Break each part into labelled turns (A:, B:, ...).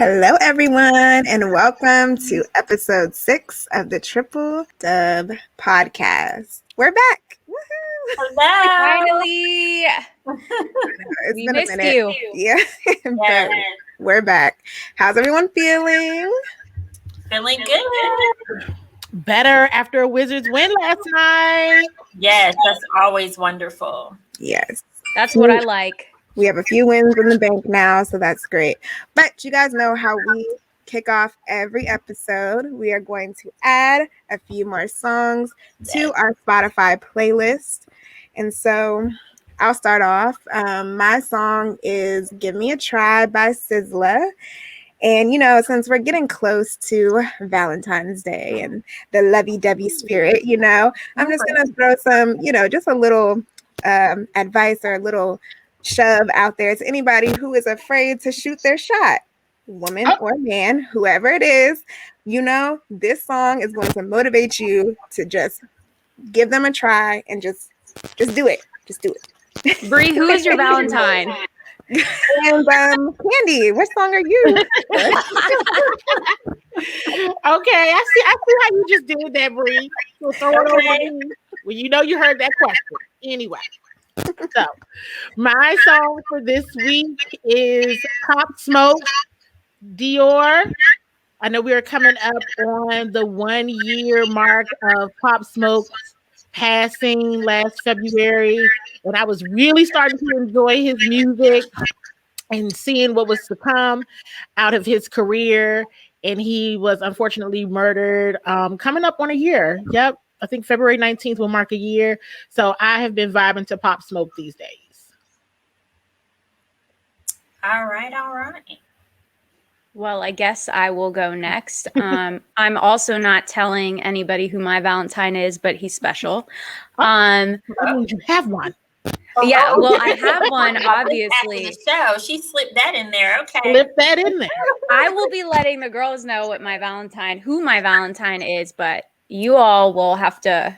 A: Hello, everyone, and welcome to episode 6 of the Triple Dub podcast. We're back. Woohoo!
B: Hello.
C: Finally,
A: It's
C: we
A: been a
C: missed
A: minute.
C: you.
A: Yeah,
B: Yes.
A: but we're back. How's everyone feeling?
B: Feeling good.
D: Better after a Wizards win last night.
B: Yes, that's always wonderful.
A: Yes.
C: That's what I like.
A: We have a few wins in the bank now, so that's great. But you guys know how we kick off every episode. We are going to add a few more songs to our Spotify playlist. And so I'll start off. My song is Give Me a Try by Sizzla. And, since we're getting close to Valentine's Day and the lovey-dovey spirit, I'm just going to throw some, just a little advice or a little shove out there to anybody who is afraid to shoot their shot, woman or man, whoever it is. This song is going to motivate you to just give them a try and just do it. Just do it.
C: Bree, who is your Valentine?
A: And Candi, what song are you?
D: Okay, I see how you just did that, Bree. So throw it over me. Well, you heard that question. Anyway. So, my song for this week is Pop Smoke, Dior. I know we are coming up on the 1 year mark of Pop Smoke's passing last February, and I was really starting to enjoy his music and seeing what was to come out of his career. And he was unfortunately murdered coming up on a year. Yep. I think February 19th will mark a year. So I have been vibing to Pop Smoke these days.
B: All right.
C: Well, I guess I will go next. I'm also not telling anybody who my Valentine is, but he's special.
D: You have one.
C: Yeah, well, I have one, obviously.
B: After the show, she slipped that in there. Okay.
D: Slip that in there.
C: I will be letting the girls know who my Valentine is, but you all will have to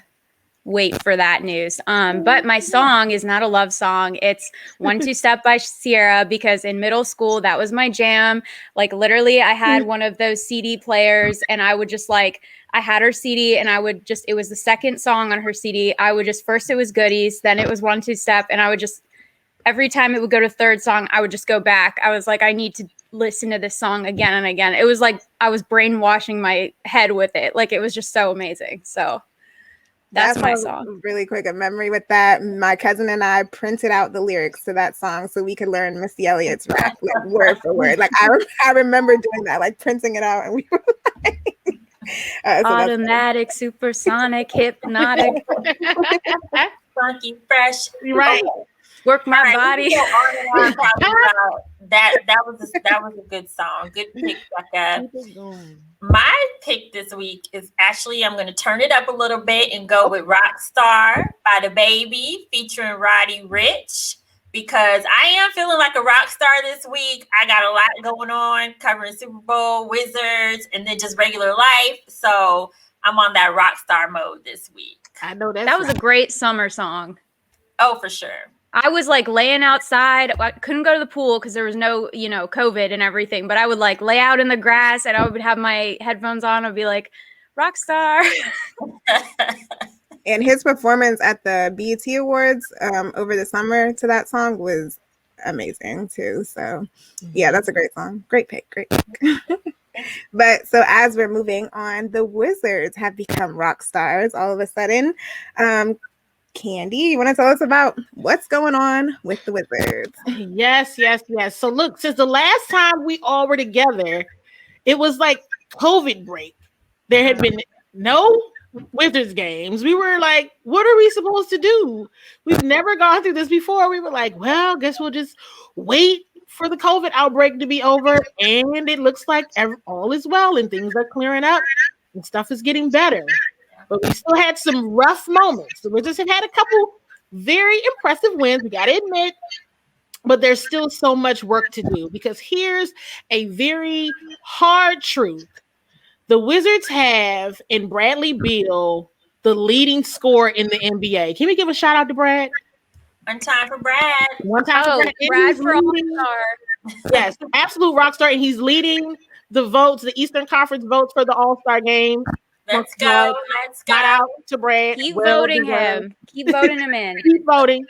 C: wait for that news. But my song is not a love song. It's 1 2 Step by Sierra, because in middle school, that was my jam. Like literally I had one of those CD players and I would just I had her CD and it was the second song on her CD. First it was Goodies, then it was 1 2 Step. And every time it would go to third song, I would just go back. I was like, I need to listen to this song again and again. It was like I was brainwashing my head with it. Like it was just so amazing. So that's my song.
A: Really quick, a memory with that. My cousin and I printed out the lyrics to that song so we could learn Missy Elliott's rap, like word for word. Like I remember doing that, like printing it out, and we were like,
C: automatic, supersonic, hypnotic,
B: Funky, fresh.
D: Right.
C: Work my body.
B: That was a good song. Good pick, Becca. My pick this week is actually, I'm going to turn it up a little bit and go with Rockstar by DaBaby featuring Roddy Ricch, because I am feeling like a rock star this week. I got a lot going on, covering Super Bowl, Wizards, and then just regular life. So I'm on that rock star mode this week.
D: I know that
C: was a great summer song.
B: Oh, for sure.
C: I was like laying outside. I couldn't go to the pool because there was no, COVID and everything. But I would like lay out in the grass and I would have my headphones on. I'd be like, Rockstar.
A: And his performance at the BET Awards over the summer to that song was amazing too. So yeah, that's a great song. Great pick. But so as we're moving on, the Wizards have become rock stars all of a sudden. Candi, you want to tell us about what's going on with the Wizards?
D: Yes. So look, since the last time we all were together, it was like COVID break. There had been no Wizards games. We were like, what are we supposed to do? We've never gone through this before. We were like, well, guess we'll just wait for the COVID outbreak to be over. And it looks like all is well and things are clearing up and stuff is getting better. But we still had some rough moments. The Wizards have had a couple very impressive wins, we got to admit, but there's still so much work to do, because here's a very hard truth. The Wizards have, in Bradley Beal, the leading scorer in the NBA. Can we give a shout out to Brad?
B: One time for Brad.
D: One time for Brad.
C: Brad for All-Star.
D: Yes, absolute rock star, and he's leading the votes, the Eastern Conference votes for the All-Star game.
B: Let's go.
D: Shout out to Brad.
C: Keep
D: Well
C: voting
D: deserved.
C: him. Keep voting him in.
D: Keep voting.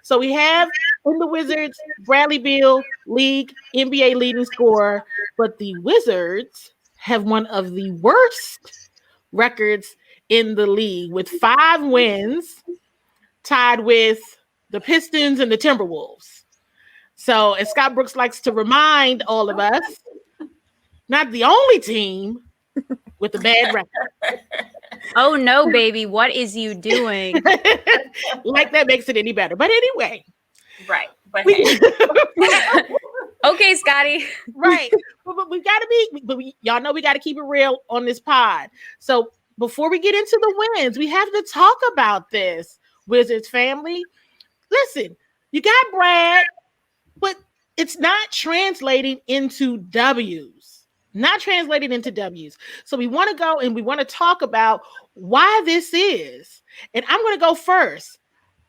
D: So we have in the Wizards, Bradley Beal, league NBA leading scorer, but the Wizards have one of the worst records in the league with 5 wins, tied with the Pistons and the Timberwolves. So, as Scott Brooks likes to remind all of us, not the only team with a bad record.
C: Oh no, baby, what is you doing?
D: Like that makes it any better. But anyway.
B: Right. But hey.
C: Okay, Scotty.
D: Right. But we gotta be, y'all know we gotta keep it real on this pod. So before we get into the wins, we have to talk about this. Wizards family. Listen, you got Brad, but it's not translating into W's. Not translated into W's. So we want to go and we want to talk about why this is. And I'm going to go first.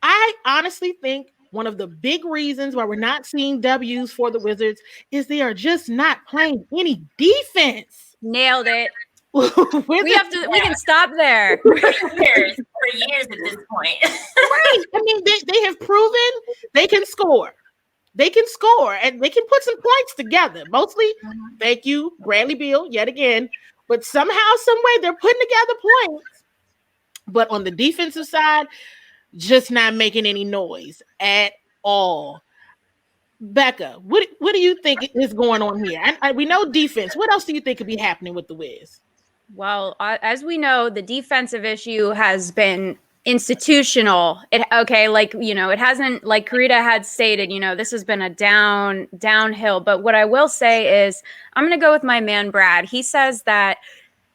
D: I honestly think one of the big reasons why we're not seeing W's for the Wizards is they are just not playing any defense.
C: Nailed it. We can stop there.
B: For years at this point.
D: Right. I mean, they have proven they can score. They can score and they can put some points together. Mostly, thank you, Bradley Beal, yet again. But somehow, some way, they're putting together points. But on the defensive side, just not making any noise at all. Becca, what do you think is going on here? We know defense. What else do you think could be happening with the Wiz?
C: Well, as we know, the defensive issue has been institutional. It hasn't, like Carita had stated, this has been a downhill. But what I will say is I'm going to go with my man, Brad. He says that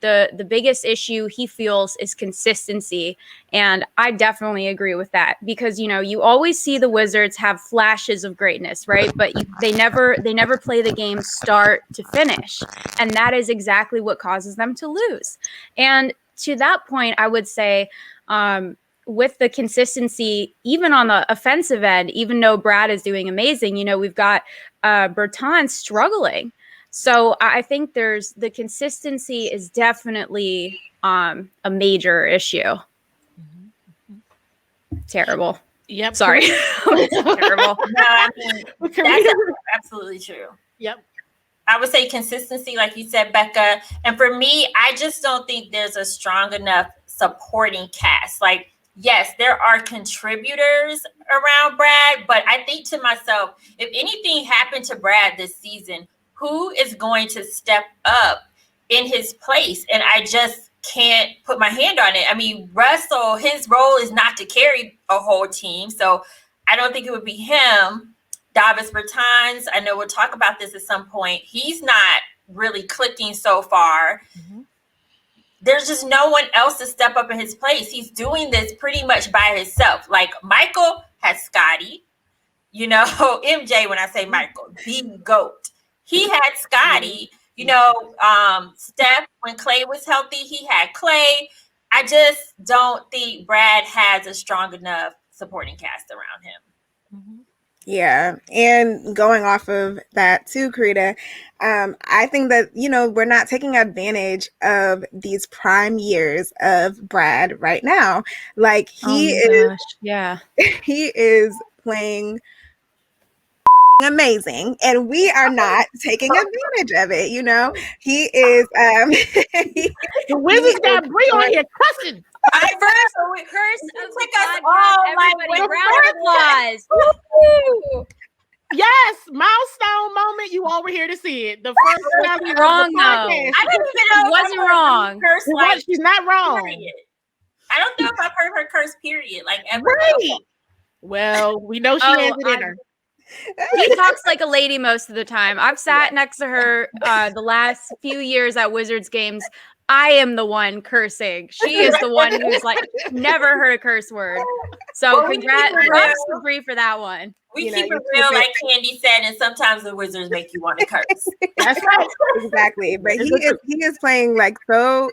C: the biggest issue he feels is consistency. And I definitely agree with that because, you always see the Wizards have flashes of greatness, right? But they never play the game start to finish. And that is exactly what causes them to lose. And to that point, I would say, with the consistency, even on the offensive end, even though Brad is doing amazing, we've got Bertans struggling. So I think the consistency is definitely a major issue.
D: Mm-hmm.
C: Terrible.
D: Yep.
C: Sorry. Terrible.
B: No, I mean, that's absolutely true.
D: Yep.
B: I would say consistency, like you said, Becca. And for me, I just don't think there's a strong enough supporting cast. Like, yes, there are contributors around Brad, but I think to myself, if anything happened to Brad this season, who is going to step up in his place? And I just can't put my hand on it. I mean, Russell, his role is not to carry a whole team. So I don't think it would be him. Davis Bertans, I know we'll talk about this at some point. He's not really clicking so far. Mm-hmm. There's just no one else to step up in his place. He's doing this pretty much by himself. Like Michael has Scotty, MJ, when I say Michael, the GOAT. He had Scotty, Steph, when Clay was healthy, he had Clay. I just don't think Brad has a strong enough supporting cast around him.
A: Mm-hmm. Yeah. And going off of that too, Carita, I think that, we're not taking advantage of these prime years of Brad right now. Like he is playing amazing and we are not taking advantage of it. He is
D: the Wizards got Bree on here cussing.
C: I first curse us all, everybody, round of applause.
D: Yes, milestone moment. You all were here to see it. The first
C: wasn't wrong though. I didn't even know it wasn't wrong.
D: She's not wrong.
B: Period. I don't know if I've heard her curse. Period. Like ever.
D: Right. Well, we know she has it in her.
C: She talks like a lady most of the time. I've sat next to her the last few years at Wizards games. I am the one cursing. She is the one who's like never heard a curse word. So congrats to Bree for that one.
B: We keep it real, like Candi said, and sometimes the Wizards make you want to curse.
A: That's right. Exactly. But he is playing like so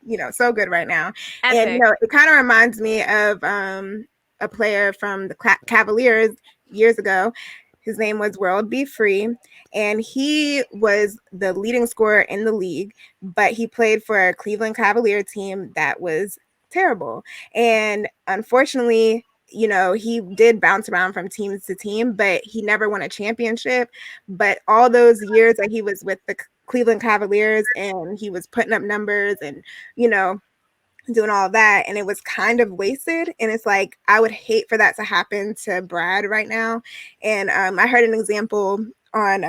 A: good right now. Epic. And it kind of reminds me of a player from the Cavaliers years ago. His name was World Be Free, and he was the leading scorer in the league, but he played for a Cleveland Cavalier team that was terrible. And unfortunately, you know, he did bounce around from team to team, but he never won a championship. But all those years that he was with the Cleveland Cavaliers and he was putting up numbers and, you know, doing all that, and it was kind of wasted. And it's like, I would hate for that to happen to Brad right now. And I heard an example on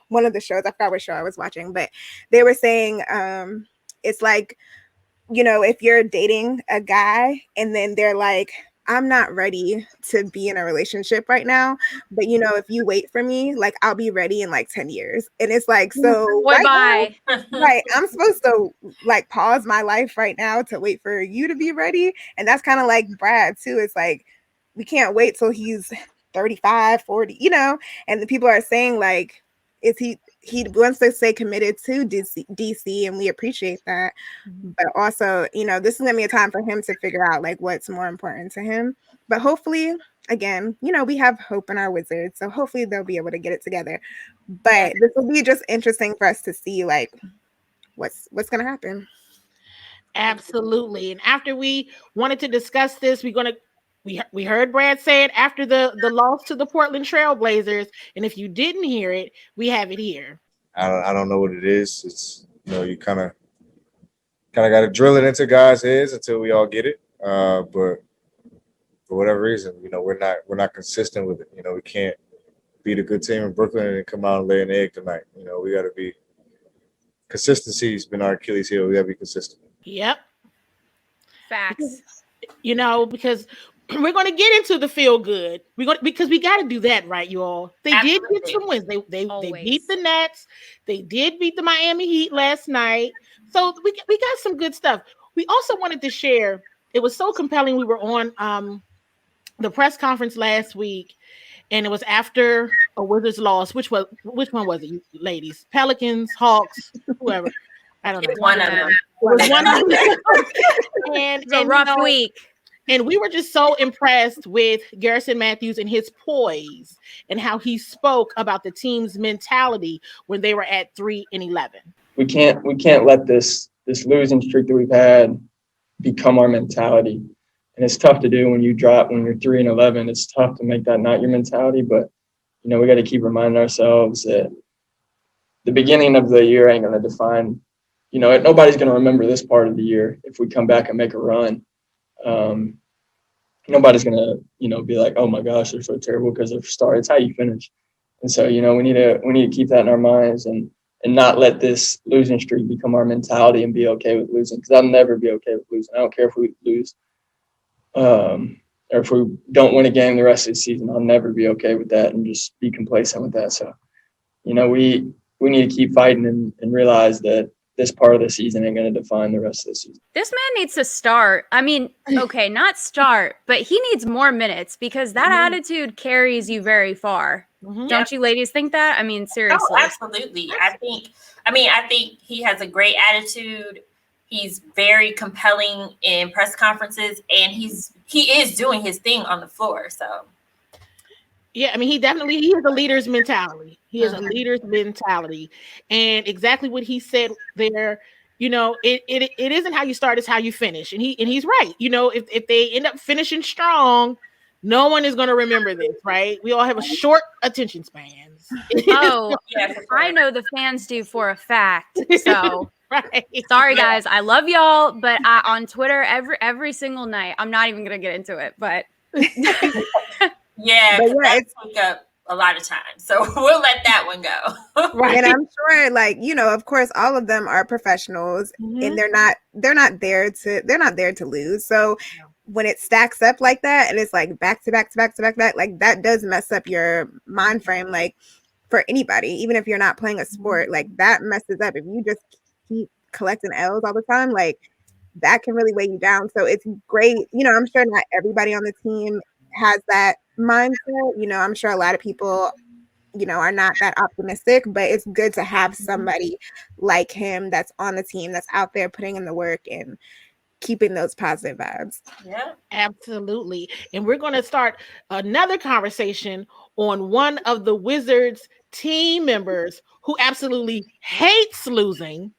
A: one of the shows. I forgot what show I was watching, but they were saying it's like, you know, if you're dating a guy and then they're like, I'm not ready to be in a relationship right now, but you know, if you wait for me, like I'll be ready in like 10 years. And it's like, so
C: bye.
A: Right, I'm supposed to like pause my life right now to wait for you to be ready. And that's kind of like Brad too. It's like, we can't wait till he's 35, 40, you know, and the people are saying like, is he wants to stay committed to DC, and we appreciate that. But also, you know, this is gonna be a time for him to figure out like what's more important to him. But hopefully, again, you know, we have hope in our Wizards, so hopefully they'll be able to get it together. But this will be just interesting for us to see like what's gonna happen.
D: Absolutely. And after we wanted to discuss this, we heard Brad say it after the loss to the Portland Trailblazers, and if you didn't hear it, we have it here.
E: I don't know what it is. It's, you know, you kind of got to drill it into guys' heads until we all get it. But for whatever reason, you know, we're not consistent with it. You know, we can't beat a good team in Brooklyn and come out and lay an egg tonight. You know, we got to be consistency has been our Achilles heel. We got to be consistent.
D: Yep.
C: Facts.
D: You know, because we're going to get into the feel good. Because we got to do that, right, you all? They did get some wins. They beat the Nets. They did beat the Miami Heat last night. So we got some good stuff. We also wanted to share. It was so compelling. We were on the press conference last week, and it was after a Wizards loss. Which one was it, ladies? Pelicans, Hawks, whoever. I don't know.
B: One of them.
D: It was one of them. And
C: It's a rough week.
D: And we were just so impressed with Garrison Matthews and his poise and how he spoke about the team's mentality when they were at 3-11.
F: We can't let this losing streak that we've had become our mentality. And it's tough to do when you're 3-11. It's tough to make that not your mentality, but you know, we got to keep reminding ourselves that the beginning of the year ain't going to define, you know, nobody's going to remember this part of the year if we come back and make a run. Nobody's going to, you know, be like, oh my gosh, they're so terrible because they're star. It's how you finish. And so, you know, we need to keep that in our minds and not let this losing streak become our mentality and be okay with losing, because I'll never be okay with losing. I don't care if we lose or if we don't win a game the rest of the season. I'll never be okay with that and just be complacent with that. So, you know, we need to keep fighting and realize that this part of the season ain't going to define the rest of the season.
C: This man needs to start. I mean, okay, not start, but he needs more minutes because that attitude carries you very far. Mm-hmm. Don't you ladies think that? I mean, seriously.
B: Oh, absolutely. I think he has a great attitude. He's very compelling in press conferences, and he is doing his thing on the floor. So,
D: yeah, I mean, he has a leader's mentality. He has a leader's mentality, and exactly what he said there. You know, it isn't how you start; it's how you finish. And he's right. You know, if they end up finishing strong, no one is going to remember this, right? We all have a short attention spans.
C: Oh, yes, I know the fans do for a fact. So. Right. Sorry, guys. I love y'all, but on Twitter every single night. I'm not even gonna get into it, but
B: yeah, it took up a lot of time, so we'll let that one go.
A: Right. And I'm sure, like, you know, of course, all of them are professionals, and they're not there to lose. So when it stacks up like that, and it's like back to back, like that does mess up your mind frame. Like for anybody, even if you're not playing a sport, like that messes up. If you just keep collecting L's all the time, like that can really weigh you down. So it's great. You know, I'm sure not everybody on the team has that mindset. You know, I'm sure a lot of people, you know, are not that optimistic, but it's good to have somebody like him that's on the team, that's out there putting in the work and keeping those positive vibes.
B: Yeah,
D: absolutely. And we're going to start another conversation on one of the Wizards team members who absolutely hates losing.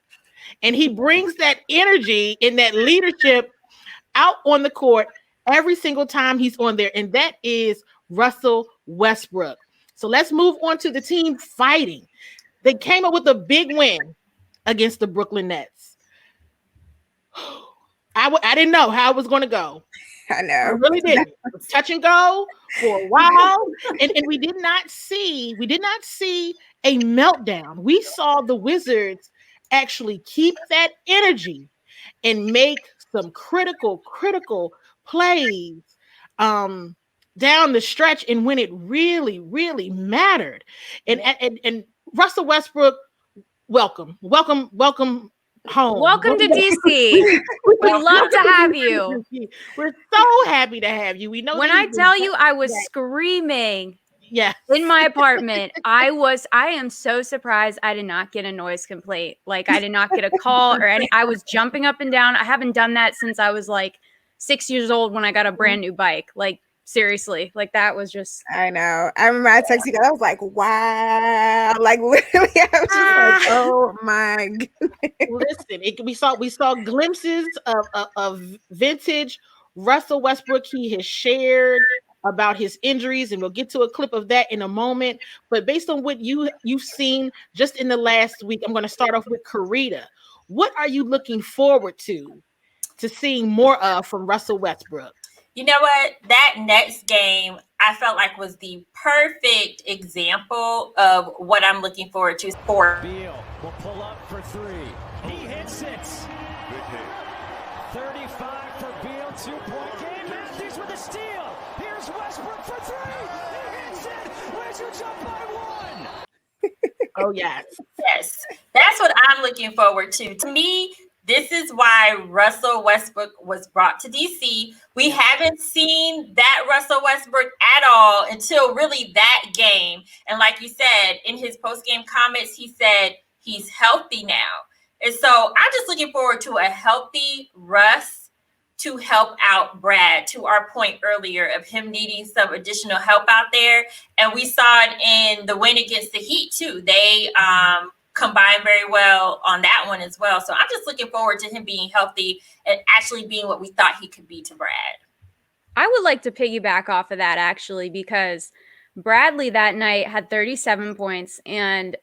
D: And he brings that energy and that leadership out on the court every single time he's on there. And that is Russell Westbrook. So let's move on to the team fighting. They came up with a big win against the Brooklyn Nets. I didn't know how it was going to go.
A: I know.
D: I really didn't. It was touch and go for a while. And we did not see a meltdown. We saw the Wizards actually keep that energy and make some critical plays down the stretch and when it really, really mattered. And Russell Westbrook, welcome home.
C: Welcome to DC. We love to have you.
D: We're so happy to have you. We know
C: when I tell you I was screaming in my apartment, I am so surprised I did not get a noise complaint. Like I did not get a call or any. I was jumping up and down. I haven't done that since I was like 6 years old when I got a brand new bike. Like seriously, like that was just.
A: I know. I remember I texted you. I was like, "Wow!" Like literally, I was just like, "Oh my goodness."
D: Listen, we saw glimpses of vintage Russell Westbrook. He has shared about his injuries, and we'll get to a clip of that in a moment. But based on what you've seen just in the last week, I'm going to start off with Carita. What are you looking forward to seeing more of from Russell Westbrook?
B: You know what? That next game, I felt like was the perfect example of what I'm looking forward to.
G: Beal will pull up for three. He hits it. 35 for Beal, 2-point game. Matthews with a steal. Here's Westbrook for three. He hits it. Wizards up by one.
D: Oh, yes.
B: Yes. That's what I'm looking forward to. To me, this is why Russell Westbrook was brought to DC. We haven't seen that Russell Westbrook at all until really that game. And like you said, in his post-game comments, he said he's healthy now. And so I'm just looking forward to a healthy Russ to help out Brad, to our point earlier of him needing some additional help out there. And we saw it in the win against the Heat, too. They combined very well on that one as well. So I'm just looking forward to him being healthy and actually being what we thought he could be to Brad.
C: I would like to piggyback off of that actually, because Bradley that night had 37 points and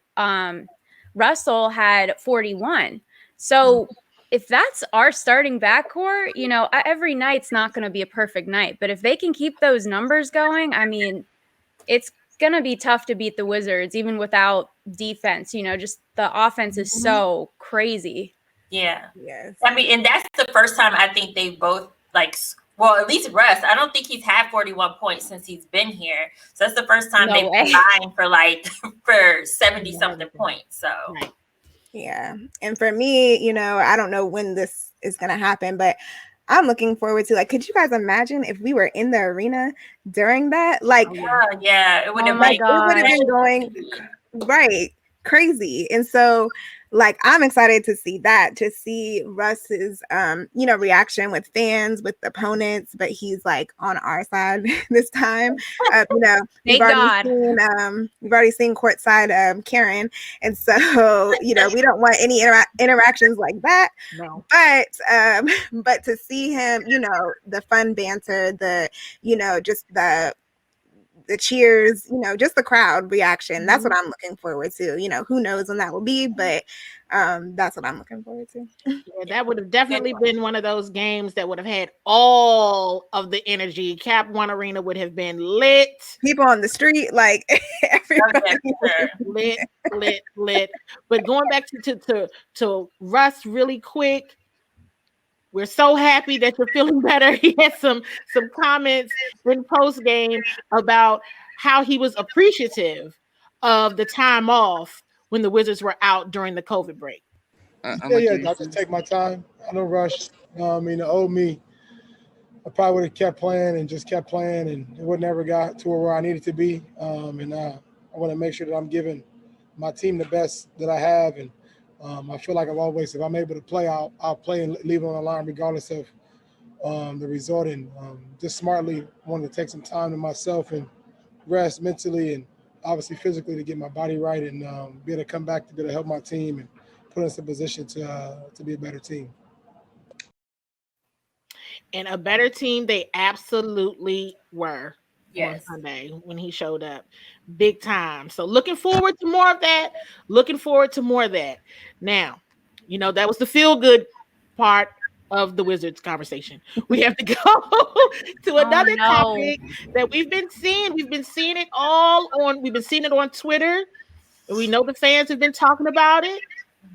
C: Russell had 41. So if that's our starting backcourt, you know, every night's not going to be a perfect night, but if they can keep those numbers going, I mean, it's going to be tough to beat the Wizards even without defense. You know, just the offense is so crazy.
B: Yeah.
A: Yes.
B: I mean, and that's the first time I think they both well, at least Russ, I don't think he's had 41 points since he's been here. So that's the first time they've combined for 70 something points. So
A: yeah. And for me, you know, I don't know when this is going to happen, but I'm looking forward to, like, could you guys imagine if we were in the arena during that? Like,
B: yeah, it would have
A: been going right crazy. And so, like, I'm excited to see that, to see Russ's, you know, reaction with fans, with opponents, but he's like on our side this time. You know, we've already seen courtside Karen, and so you know we don't want any interactions like that.
D: No.
A: But to see him, you know, the fun banter, the, you know, just the cheers, you know, just the crowd reaction. That's what I'm looking forward to. You know, who knows when that will be, but that's what I'm looking forward to.
D: Yeah, that would have definitely been one of those games that would have had all of the energy. Cap One Arena would have been lit.
A: People on the street, like everybody.
D: lit. But going back to Russ really quick, we're so happy that you're feeling better. He had some comments in post game about how he was appreciative of the time off when the Wizards were out during the COVID break.
H: I just take my time. I don't rush. I mean, the old me, I probably would have kept playing and it would never got to where I needed to be. And I want to make sure that I'm giving my team the best that I have. And I feel like if I'm able to play, I'll play and leave it on the line regardless of the result. And just smartly wanted to take some time to myself and rest mentally and obviously physically to get my body right and be able to come back to be able to help my team and put us in a position to be a better team.
D: And a better team they absolutely were on
B: Yes.
D: Sunday when he showed up. Big time. So looking forward to more of that. Looking forward to more of that. Now, that was the feel-good part of the Wizards conversation. We have to go to another topic that we've been seeing. We've been seeing it on Twitter. We know the fans have been talking about it.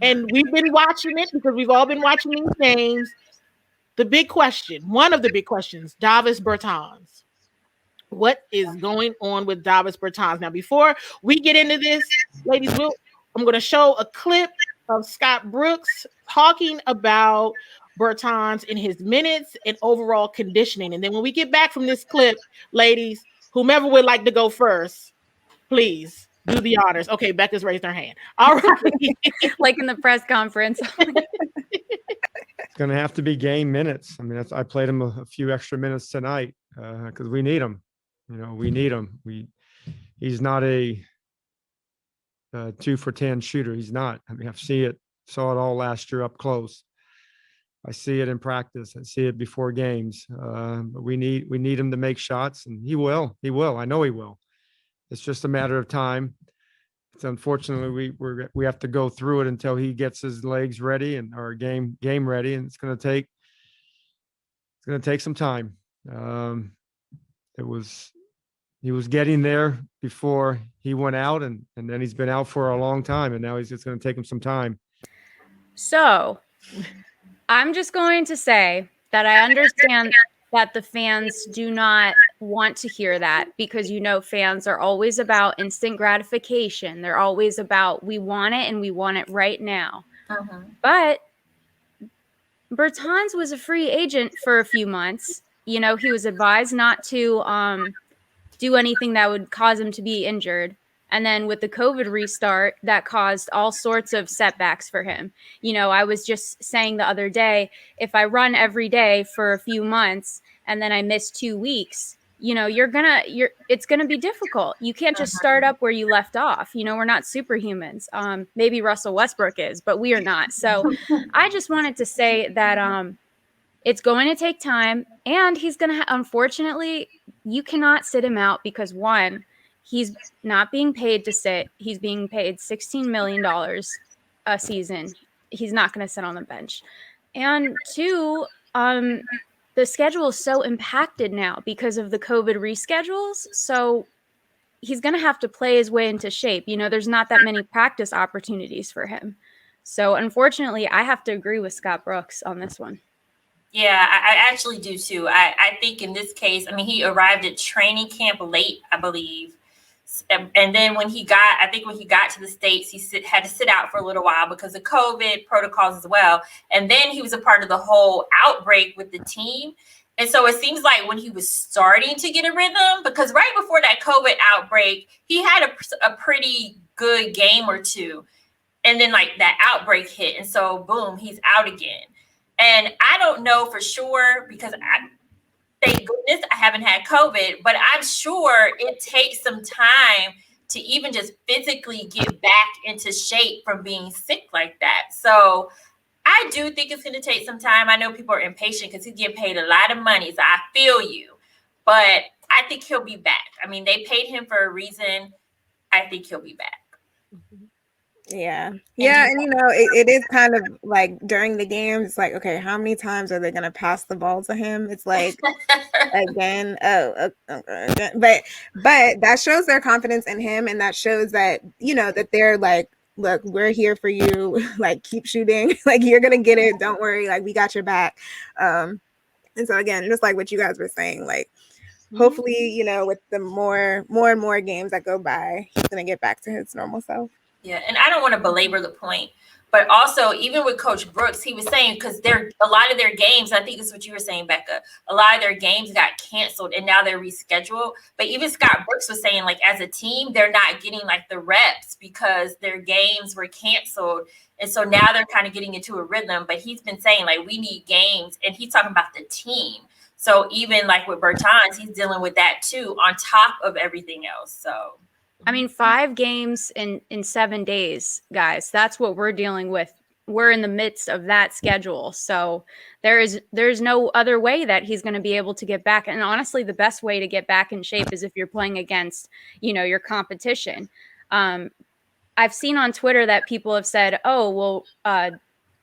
D: And we've been watching it because we've all been watching these games. The big question, one of the big questions, Davis Bertans. What is going on with Davis Bertans? Now, before we get into this, ladies, I'm going to show a clip of Scott Brooks talking about Bertans in his minutes and overall conditioning. And then when we get back from this clip, ladies, whomever would like to go first, please do the honors. Okay, Becca's raised her hand. All right.
C: Like in the press conference.
I: It's going to have to be game minutes. I mean, I played him a few extra minutes tonight because we need him. We need him. He's not a 2 for 10 shooter. He's not. I mean, saw it all last year up close. I see it in practice. I see it before games. But we need him to make shots, and he will. He will. I know he will. It's just a matter of time. It's unfortunately we have to go through it until he gets his legs ready and our game ready, and it's going to take some time. He was getting there before he went out, and then he's been out for a long time, and now it's going to take him some time.
C: So I'm just going to say that I understand that the fans do not want to hear that because, fans are always about instant gratification. They're always about, we want it and we want it right now.
B: Uh-huh.
C: But Bertans was a free agent for a few months. He was advised not to do anything that would cause him to be injured. And then with the COVID restart, that caused all sorts of setbacks for him. I was just saying the other day, if I run every day for a few months and then I miss 2 weeks, it's going to be difficult. You can't just start up where you left off. We're not superhumans. Maybe Russell Westbrook is, but we are not. So I just wanted to say that it's going to take time, and he's going to, unfortunately, you cannot sit him out because, one, he's not being paid to sit. He's being paid $16 million a season. He's not going to sit on the bench. And two, the schedule is so impacted now because of the COVID reschedules. So he's going to have to play his way into shape. There's not that many practice opportunities for him. So unfortunately, I have to agree with Scott Brooks on this one.
B: Yeah, I actually do too. I think in this case, he arrived at training camp late, I believe. And then when he got to the States, he had to sit out for a little while because of COVID protocols as well. And then he was a part of the whole outbreak with the team. And so it seems like when he was starting to get a rhythm, because right before that COVID outbreak, he had a pretty good game or two. And then that outbreak hit. And so boom, he's out again. And I don't know for sure because thank goodness I haven't had COVID, but I'm sure it takes some time to even just physically get back into shape from being sick like that. So I do think it's going to take some time. I know people are impatient because he's getting paid a lot of money, so I feel you. But I think he'll be back. They paid him for a reason. I think he'll be back.
A: Yeah. And it is kind of like during the games, it's like, okay, how many times are they going to pass the ball to him? It's like, again, again. But that shows their confidence in him. And that shows that, that they're like, look, we're here for you. Keep shooting. You're going to get it. Don't worry. We got your back. And so again, just like what you guys were saying, hopefully, with the more and more games that go by, he's going to get back to his normal self.
B: Yeah, and I don't want to belabor the point, but also even with Coach Brooks, he was saying because a lot of their games, I think this is what you were saying, Becca, a lot of their games got canceled and now they're rescheduled. But even Scott Brooks was saying as a team, they're not getting the reps because their games were canceled. And so now they're kind of getting into a rhythm. But he's been saying we need games, and he's talking about the team. So even like with Bertans, he's dealing with that too, on top of everything else. So
C: I mean, 5 games in 7 days, guys. That's what we're dealing with. We're in the midst of that schedule. So there's no other way that he's going to be able to get back. And honestly, the best way to get back in shape is if you're playing against, your competition. I've seen on Twitter that people have said, oh, well,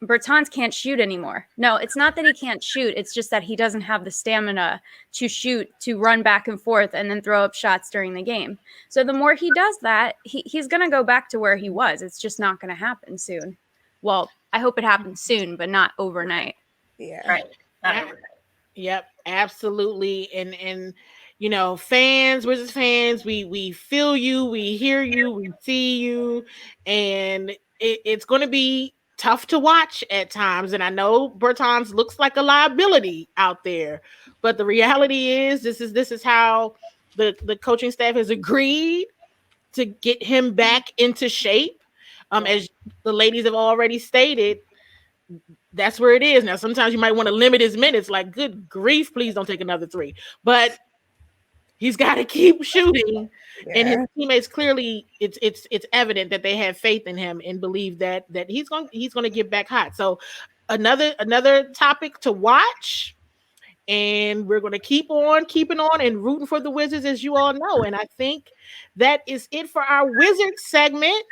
C: Bertans can't shoot anymore. No, it's not that he can't shoot. It's just that he doesn't have the stamina to shoot, to run back and forth and then throw up shots during the game. So the more he does that, he's going to go back to where he was. It's just not going to happen soon. Well, I hope it happens soon, but not overnight.
A: Yeah.
B: right. Not
D: Yeah.
B: overnight.
D: Yep, absolutely. And fans, Wizards fans, we feel you, we hear you, we see you, and it's going to be tough to watch at times. And I know Bertans looks like a liability out there, but the reality is this is how the coaching staff has agreed to get him back into shape. As the ladies have already stated, that's where it is. Now, sometimes you might want to limit his minutes. Like, good grief, please don't take another 3. But he's got to keep shooting.
A: Yeah.
D: And his teammates, clearly, it's evident that they have faith in him and believe that he's going to get back hot. So another topic to watch. And we're going to keep on keeping on and rooting for the Wizards, as you all know. And I think that is it for our Wizards segment.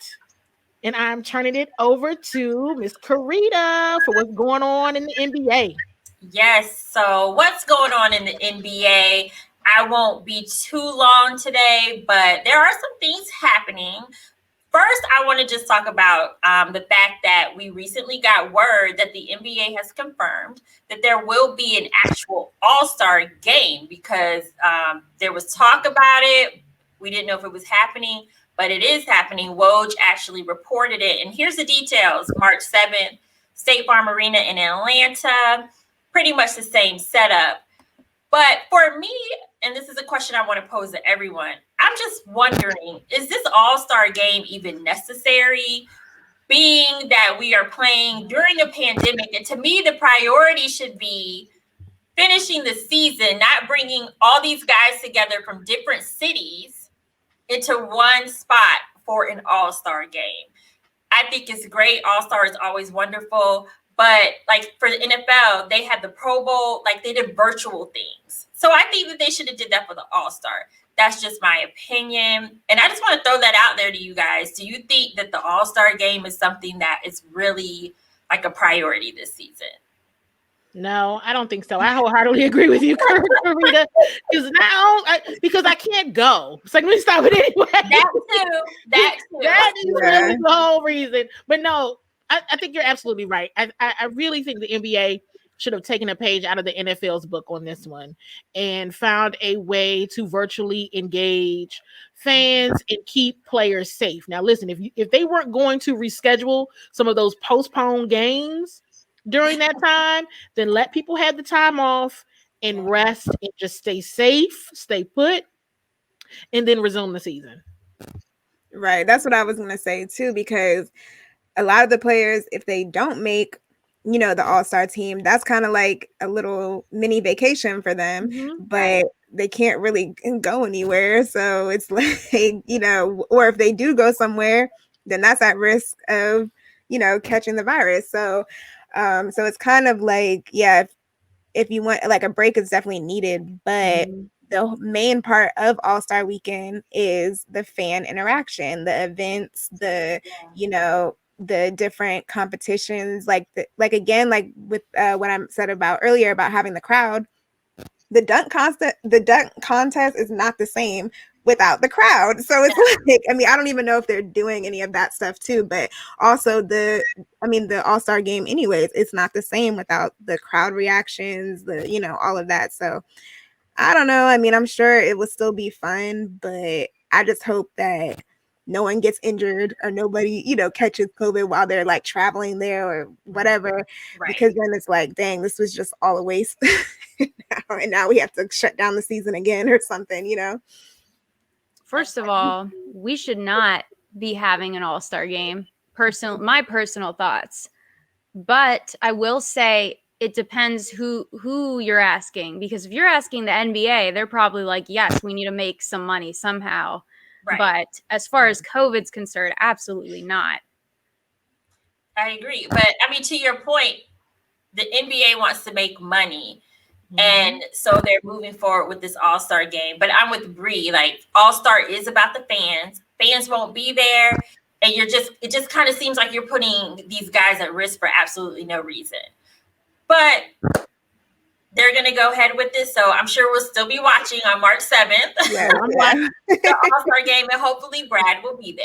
D: And I'm turning it over to Miss Carita for what's going on in the NBA.
B: Yes. So what's going on in the NBA? I won't be too long today, but there are some things happening. First, I want to just talk about the fact that we recently got word that the NBA has confirmed that there will be an actual All-Star game, because there was talk about it. We didn't know if it was happening, but it is happening. Woj actually reported it. And here's the details. March 7th, State Farm Arena in Atlanta, pretty much the same setup. But for me, and this is a question I want to pose to everyone, I'm just wondering, is this All-Star game even necessary? Being that we are playing during a pandemic, and to me, the priority should be finishing the season, not bringing all these guys together from different cities into one spot for an All-Star game. I think it's great. All-Star is always wonderful. But like for the NFL, they had the Pro Bowl, like they did virtual things. So I think that they should have did that for the All-Star. That's just my opinion. And I just want to throw that out there to you guys. Do you think that the All-Star game is something that is really like a priority this season?
D: No, I don't think so. I wholeheartily agree with you, Carita, because I can't go. So let me stop it anyway.
B: That too.
D: That is really the whole reason. But no, I think you're absolutely right. I really think the NBA should have taken a page out of the NFL's book on this one and found a way to virtually engage fans and keep players safe. Now, listen, if they weren't going to reschedule some of those postponed games during that time, then let people have the time off and rest and just stay safe, stay put, and then resume the season.
A: Right. That's what I was going to say too, because a lot of the players, if they don't make, the All-Star team, that's kind of like a little mini vacation for them, but they can't really go anywhere. So it's like, or if they do go somewhere, then that's at risk of, catching the virus. So it's kind of like, yeah, if you want, like, a break is definitely needed, but the main part of All-Star Weekend is the fan interaction, the events, the different competitions, like again, like with what I said about earlier about having the crowd. The dunk contest is not the same without the crowd. So it's like, I don't even know if they're doing any of that stuff too, but also the All-Star game anyways, it's not the same without the crowd reactions, all of that. So I don't know. I'm sure it will still be fun, but I just hope that no one gets injured or nobody, catches COVID while they're like traveling there or whatever, because then it's like, dang, this was just all a waste. And now we have to shut down the season again or something,
C: First of all, we should not be having an All-Star game. My personal thoughts. But I will say, it depends who you're asking, because if you're asking the NBA, they're probably like, yes, we need to make some money somehow.
B: Right.
C: But as far as COVID's concerned, absolutely not.
B: I agree. But I mean, to your point, the NBA wants to make money. And so they're moving forward with this All-Star game. But I'm with Bree. Like, All-Star is about the fans. Fans won't be there. And it just kind of seems like you're putting these guys at risk for absolutely no reason. But they're going to go ahead with this. So I'm sure we'll still be watching on March 7th.
A: Yeah,
B: the All-Star game. And hopefully Brad will be there.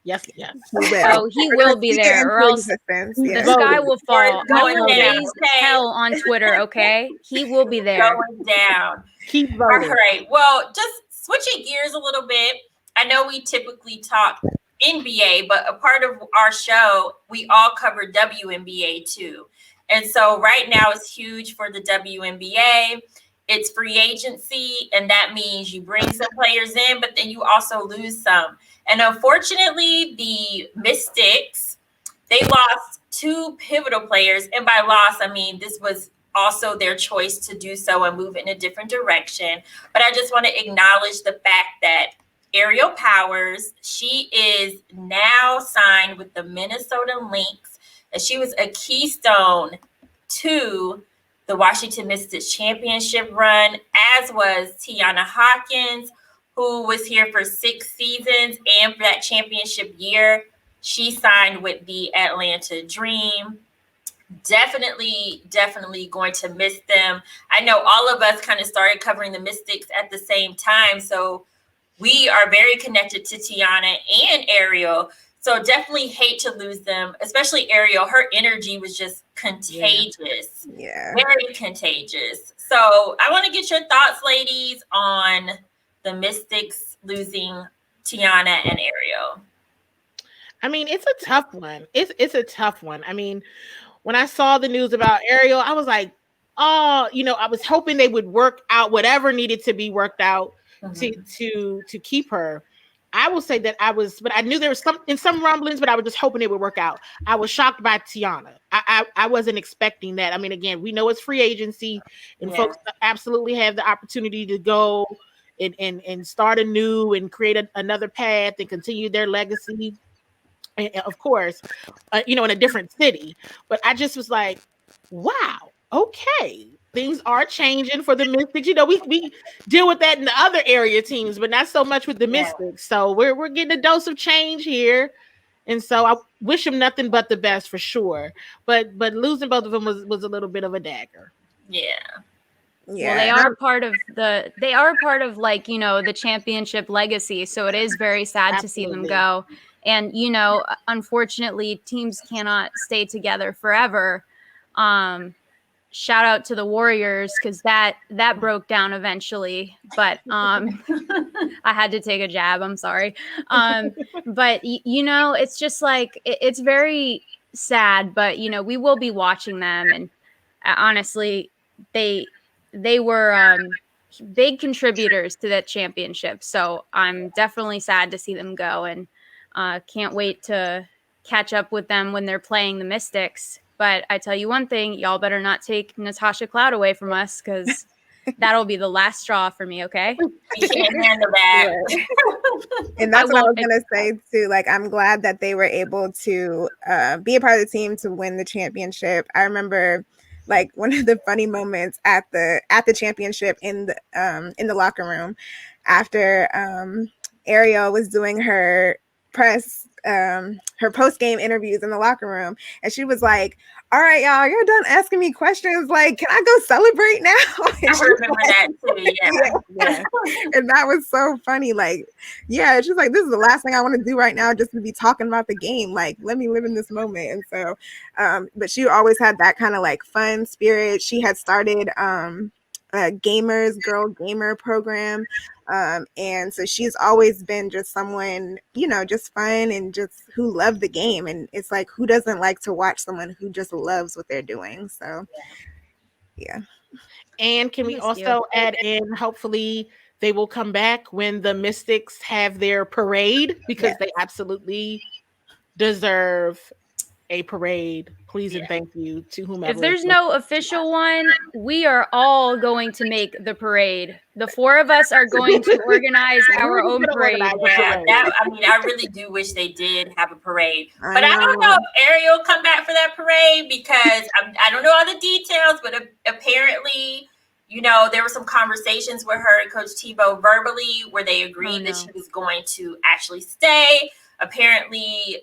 D: Yes.
C: Oh, he will be there, or else the sky will fall. I will raise hell on Twitter, okay? He will be there.
B: Going down.
D: Keep voting.
B: All right. Well, just switching gears a little bit. I know we typically talk NBA, but a part of our show, we all cover WNBA too. And so right now it's huge for the WNBA. It's free agency, and that means you bring some players in, but then you also lose some. And unfortunately, the Mystics, they lost 2 pivotal players. And by loss, I mean this was also their choice to do so and move in a different direction. But I just want to acknowledge the fact that Ariel Powers, she is now signed with the Minnesota Lynx, and she was a keystone to the Washington Mystics championship run, as was Tiana Hawkins, who was here for 6 seasons. And for that championship year, she signed with the Atlanta Dream. Definitely going to miss them. I know all of us kind of started covering the Mystics at the same time. So we are very connected to Tiana and Ariel. So definitely hate to lose them, especially Ariel. Her energy was just contagious.
A: Yeah.
B: Very contagious. So I want to get your thoughts, ladies, on the Mystics losing Tiana and Ariel.
D: I mean, it's a tough one. It's a tough one. I mean, when I saw the news about Ariel, I was like, oh, I was hoping they would work out whatever needed to be worked out to keep her. I will say that but I knew there was some rumblings, but I was just hoping it would work out. I was shocked by Tiana. I wasn't expecting that. I mean, again, we know it's free agency, and folks absolutely have the opportunity to go and start anew and create another path and continue their legacy. And of course, in a different city. But I just was like, wow, okay. Things are changing for the Mystics. We deal with that in the other area teams, but not so much with the Mystics. So we're getting a dose of change here. And so I wish them nothing but the best for sure. But losing both of them was a little bit of a dagger.
B: Yeah.
C: Well, they are part of like, the championship legacy. So it is very sad to see them go. And, unfortunately, teams cannot stay together forever. Shout out to the Warriors, because that broke down eventually. But I had to take a jab. I'm sorry. But, it's just like it's very sad. But, we will be watching them. And honestly, they were big contributors to that championship. So I'm definitely sad to see them go, and can't wait to catch up with them when they're playing the Mystics. But I tell you one thing, y'all better not take Natasha Cloud away from us, because that'll be the last straw for me, okay?
B: You can't handle that.
A: And that's what I was going to say, too. Like, I'm glad that they were able to be a part of the team to win the championship. I remember, like, one of the funny moments at the championship in the locker room after Ariel was doing her post-game interviews in the locker room, and she was like, all right, y'all, you're done asking me questions, like, can I go celebrate now?
B: I remember that too.
A: Yeah. And that was so funny. Like, yeah, she's like, this is the last thing I want to do right now, just to be talking about the game. Like, let me live in this moment. And so but she always had that kind of like fun spirit. She had started a girl gamer program. And so she's always been just someone, just fun and just who loved the game. And it's like, who doesn't like to watch someone who just loves what they're doing? So, yeah.
D: And can we also add in, hopefully they will come back when the Mystics have their parade, because they absolutely deserve a parade. Please and thank you to whomever.
C: If there's no official one, we are all going to make the parade. The four of us are going to organize our own parade.
B: Yeah, I really do wish they did have a parade. But I don't know if Ariel come back for that parade because I don't know all the details, but apparently, there were some conversations with her and Coach Tebow verbally where they agreed that she was going to actually stay. Apparently,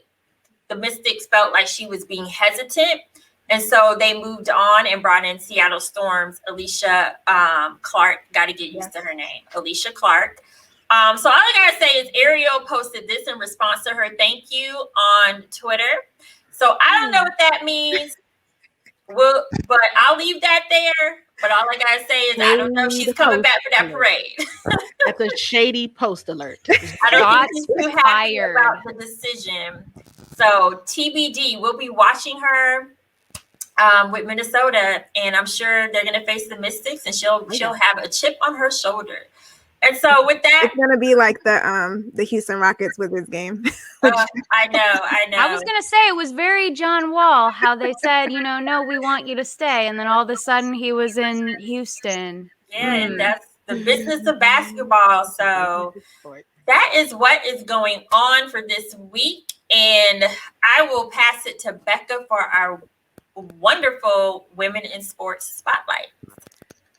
B: the Mystics felt like she was being hesitant. And so they moved on and brought in Seattle Storm's Alicia Clark. Got to get used to her name, Alicia Clark. So all I got to say is Ariel posted this in response to her thank you on Twitter. So I don't know what that means, but I'll leave that there. But all I got to say is I don't know if she's coming back for that parade.
D: That's a shady post alert.
B: I don't think she's too happy about the decision. So TBD, we'll be watching her with Minnesota, and I'm sure they're going to face the Mystics, and she'll have a chip on her shoulder. And so with that,
A: it's going to be like the Houston Rockets Wizards game.
B: I know.
C: I was going to say it was very John Wall, how they said, no, we want you to stay, and then all of a sudden he was in Houston.
B: Yeah, and that's the business of basketball. So that is what is going on for this week. And I will pass it to Becca for our wonderful Women in Sports Spotlight.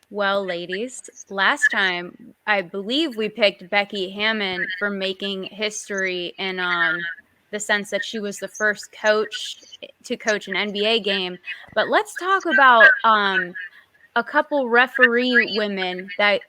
C: Well, ladies, last time I believe we picked Becky Hammon for making history in the sense that she was the first coach to coach an NBA game. But let's talk about a couple referee women that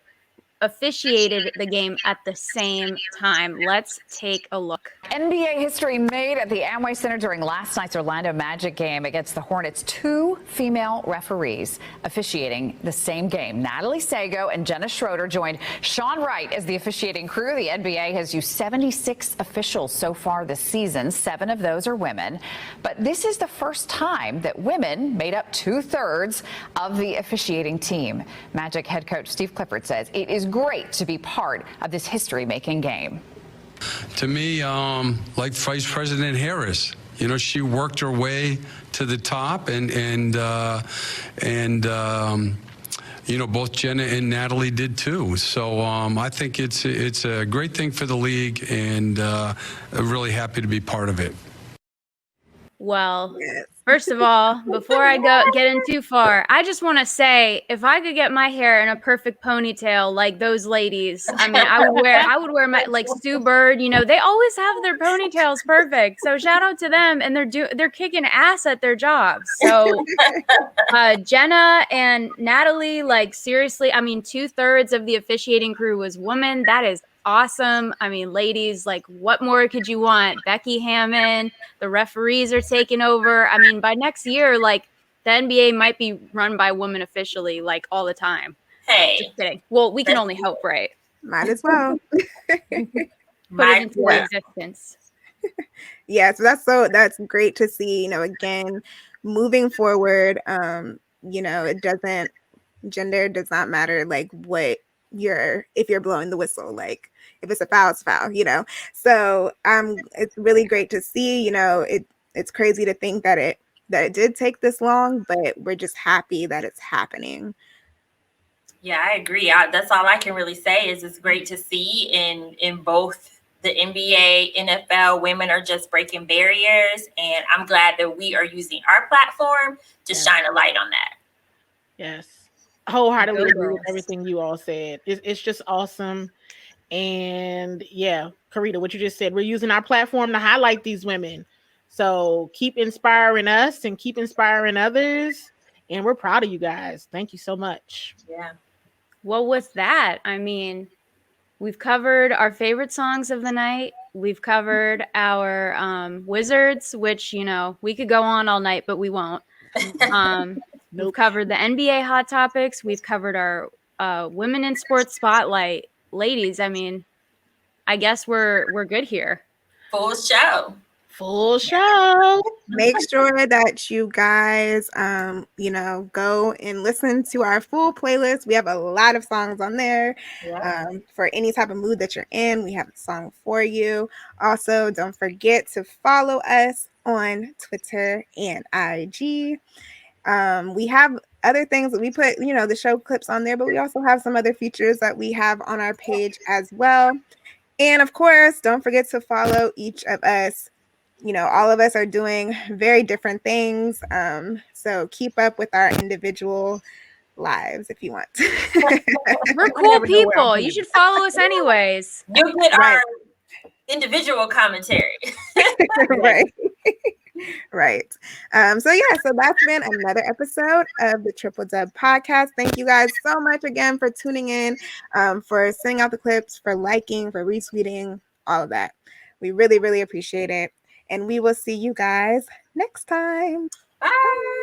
C: officiated the game at the same time. Let's take a look.
J: NBA history made at the Amway Center during last night's Orlando Magic game against the Hornets. 2 female referees officiating the same game. Natalie Sago and Jenna Schroeder joined Sean Wright as the officiating crew. The NBA has used 76 officials so far this season. 7 of those are women. But this is the first time that women made up 2/3 of the officiating team. Magic head coach Steve Clifford says it is great to be part of this history-making game.
K: To me, like Vice President Harris, she worked her way to the top, and both Jenna and Natalie did too. So I think it's a great thing for the league, and I'm really happy to be part of it.
C: Well, first of all, before I get in too far, I just want to say, if I could get my hair in a perfect ponytail like those ladies, I mean, I would wear my, like Stu Bird, they always have their ponytails perfect. So shout out to them, and they're kicking ass at their jobs. So Jenna and Natalie, like seriously, I mean, 2/3 of the officiating crew was women. That is awesome. I mean, ladies, like, what more could you want? Becky Hammon, the referees are taking over. I mean, by next year, like, the NBA might be run by women officially, like, all the time.
B: Hey.
C: Just kidding. Well, we can only hope, right?
A: Might as well.
C: Put it into existence.
A: Yeah, so that's great to see, again, moving forward, gender does not matter, like, if you're blowing the whistle, like if it's a foul, it's a foul, So it's really great to see, it's crazy to think that it did take this long, but we're just happy that it's happening.
B: Yeah, I agree. That's all I can really say is it's great to see in both the NBA, NFL, women are just breaking barriers, and I'm glad that we are using our platform to shine a light on that.
D: Yes. Wholeheartedly agree with everything you all said. It's just awesome. And yeah, Carita, what you just said, we're using our platform to highlight these women. So keep inspiring us and keep inspiring others. And we're proud of you guys. Thank you so much.
B: Yeah.
C: Well, with that, I mean, we've covered our favorite songs of the night. We've covered our Wizards, which, we could go on all night, but we won't. We've covered the NBA hot topics. We've covered our Women in Sports Spotlight. Ladies, I mean, I guess we're good here.
B: Full show.
D: Full show.
A: Make sure that you guys, go and listen to our full playlist. We have a lot of songs on there. For any type of mood that you're in, we have a song for you. Also, don't forget to follow us on Twitter and IG. We have other things that we put, the show clips on there, but we also have some other features that we have on our page as well. And of course, don't forget to follow each of us. All of us are doing very different things. So keep up with our individual lives if you want.
C: We're cool people. You should follow us anyways.
B: You'll get our individual commentary.
A: Right. Right. So that's been another episode of the Triple Dub podcast. Thank you guys so much again for tuning in, for sending out the clips, for liking, for retweeting, all of that. We really, really appreciate it. And we will see you guys next time.
B: Bye.